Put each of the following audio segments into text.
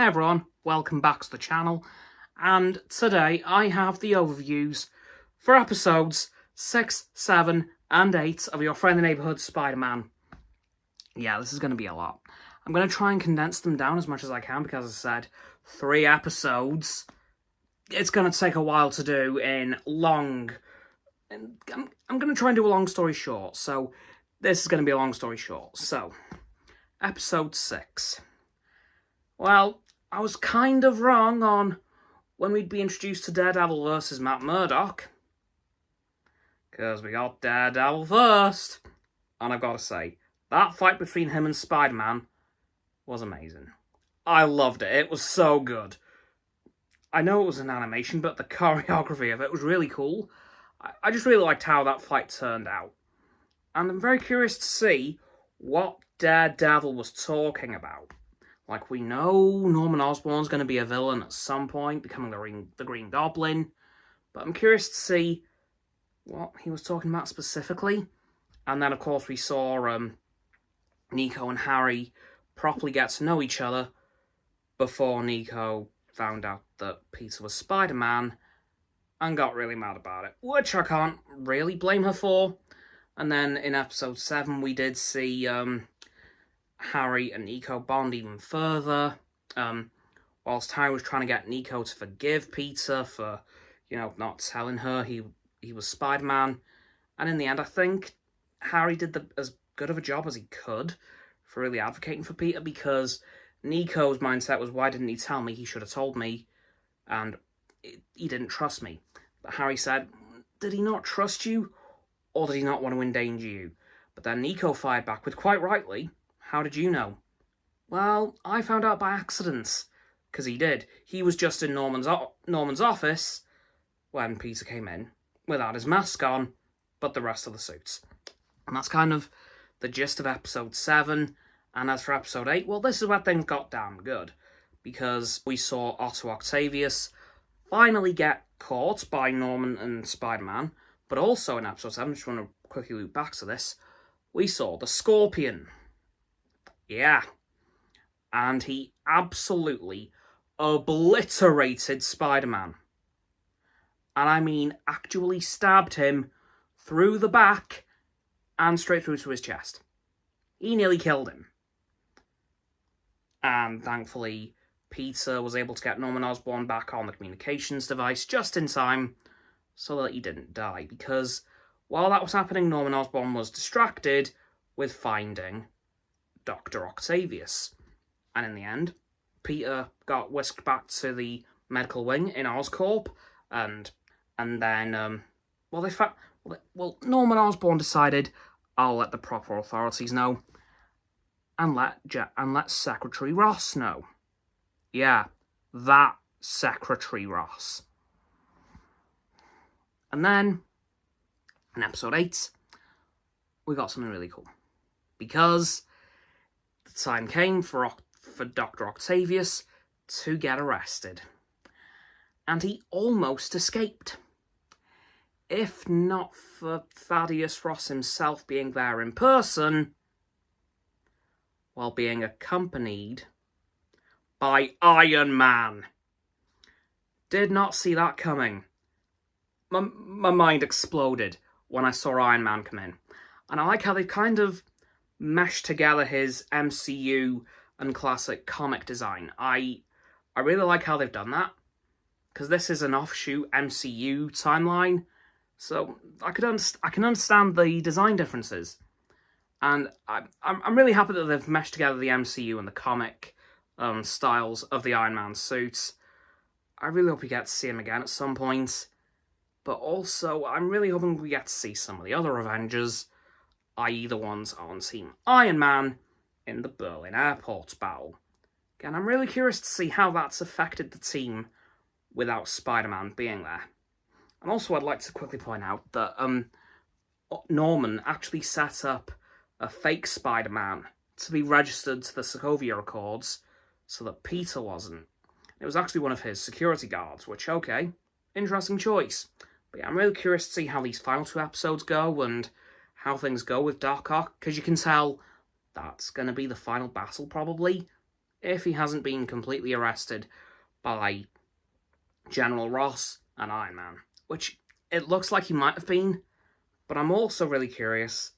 everyone, welcome back to the channel, and today I have the overviews for episodes 6, 7 and 8 of Your Friendly Neighborhood Spider-Man. Yeah, this is going to be a lot. I'm going to try and condense them down as much as I can because, as I said, 3 episodes. It's going to take a while to do in long... I'm going to try and do a long story short, so this is going to be a long story short. So, episode 6. Well, I was kind of wrong on when we'd be introduced to Daredevil versus Matt Murdock. Because we got Daredevil first. And I've got to say, that fight between him and Spider-Man was amazing. I loved it. It was so good. I know it was an animation, but the choreography of it was really cool. I just really liked how that fight turned out. And I'm very curious to see what Daredevil was talking about. Like, we know Norman Osborn's going to be a villain at some point, becoming the Green Goblin. But I'm curious to see what he was talking about specifically. And then, of course, we saw Nico and Harry properly get to know each other before Nico found out that Peter was Spider-Man and got really mad about it, which I can't really blame her for. And then in episode 7, we did see Harry and Nico bond even further, whilst Harry was trying to get Nico to forgive Peter for, not telling her he was Spider-Man. And in the end, I think Harry did as good of a job as he could for really advocating for Peter, because Nico's mindset was, why didn't he tell me? He should have told me, and he didn't trust me. But Harry said, did he not trust you, or did he not want to endanger you? But then Nico fired back with, quite rightly, how did you know? Well, I found out by accident, because he did. He was just in Norman's office when Peter came in, without his mask on, but the rest of the suits. And that's kind of the gist of episode 7. And as for episode 8, well, this is where things got damn good, because we saw Otto Octavius finally get caught by Norman and Spider-Man, but also in episode 7, I just want to quickly loop back to this, we saw the Scorpion. Yeah. And he absolutely obliterated Spider-Man. And I mean, actually stabbed him through the back and straight through to his chest. He nearly killed him. And thankfully, Peter was able to get Norman Osborn back on the communications device just in time so that he didn't die. Because while that was happening, Norman Osborn was distracted with finding Dr. Octavius. And in the end, Peter got whisked back to the medical wing in Oscorp, and then, Norman Osborn decided, I'll let the proper authorities know, and let Secretary Ross know. Yeah, that Secretary Ross. And then, in episode 8, we got something really cool. Because the time came for Dr. Octavius to get arrested. And he almost escaped. If not for Thaddeus Ross himself being there in person, while being accompanied by Iron Man. Did not see that coming. My mind exploded when I saw Iron Man come in. And I like how they kind of meshed together his MCU and classic comic design. I really like how they've done that, because this is an offshoot MCU timeline, so I can understand the design differences. And I'm really happy that they've meshed together the MCU and the comic styles of the Iron Man suits. I really hope we get to see him again at some point. But also, I'm really hoping we get to see some of the other Avengers, i.e. the ones on Team Iron Man in the Berlin airport battle. Again, I'm really curious to see how that's affected the team without Spider-Man being there. And also, I'd like to quickly point out that Norman actually set up a fake Spider-Man to be registered to the Sokovia Accords so that Peter wasn't. It was actually one of his security guards, which, okay, interesting choice. But yeah, I'm really curious to see how these final 2 episodes go and how things go with Doc Ock, because you can tell that's going to be the final battle, probably. if he hasn't been completely arrested by General Ross and Iron Man, which it looks like he might have been, but I'm also really curious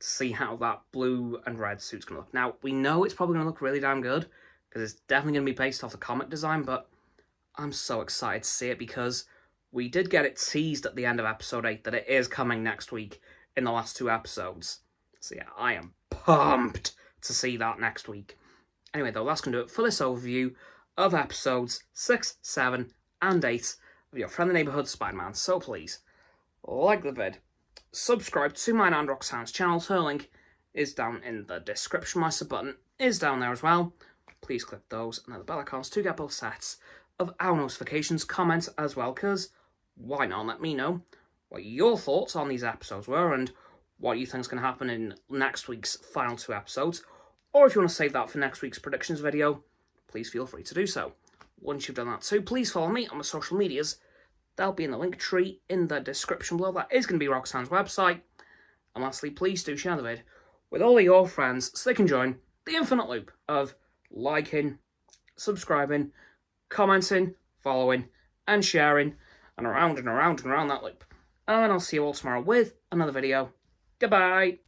to see how that blue and red suit's going to look. Now, we know it's probably going to look really damn good, because it's definitely going to be based off the comic design, but I'm so excited to see it because we did get it teased at the end of episode 8 that it is coming next week in the last 2 episodes. So yeah, I am pumped to see that next week. Anyway, though, that's going to do it for this overview of episodes 6, 7, and 8 of Your Friendly Neighborhood Spider-Man. So please, like the vid, subscribe to mine and Roxanne's channels. Her link is down in the description. My sub button is down there as well. Please click those and then the bell icons to get both sets of our notifications. Comment as well, because why not? Let me know what your thoughts on these episodes were and what you think is going to happen in next week's final 2 episodes. Or if you want to save that for next week's predictions video, please feel free to do so. Once you've done that too, please follow me on my social medias. They'll be in the link tree in the description below. That is going to be Roxanne's website. And lastly, please do share the vid with all of your friends so they can join the infinite loop of liking, subscribing, commenting, following, and sharing, and around and around and around that loop. And I'll see you all tomorrow with another video. Goodbye!